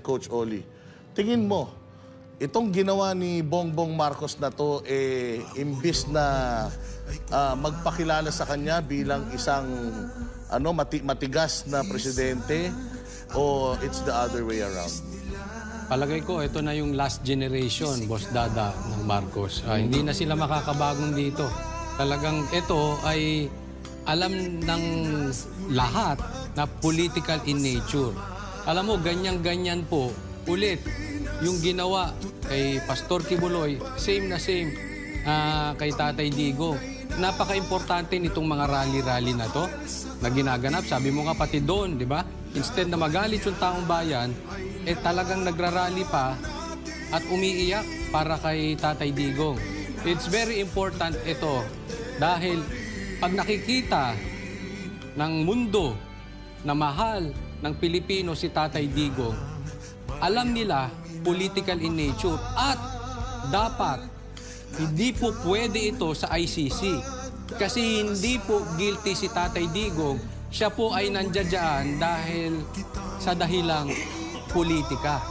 Coach Oli. Tingin mo, itong ginawa ni Bongbong Marcos na to, imbis na magpakilala sa kanya bilang isang matigas na presidente, o it's the other way around? Palagay ko, ito na yung last generation, Boss Dada, ng Marcos. Hindi na sila makakabagong dito. Talagang ito ay alam ng lahat na political in nature. Alam mo, ganyan-ganyan po, ulit, yung ginawa kay Pastor Kibuloy, same na same kay Tatay Digong. Napaka-importante nitong mga rally-rally na to na ginaganap. Sabi mo nga pati doon, di ba? Instead na magalit yung taong bayan, talagang nagrarally pa at umiiyak para kay Tatay Digong. It's very important ito dahil pag nakikita ng mundo na mahal ng Pilipino si Tatay Digong, alam nila political in nature at dapat hindi po pwede ito sa ICC kasi hindi po guilty si Tatay Digong. Siya po ay nandiyan dahil sa dahilang politika.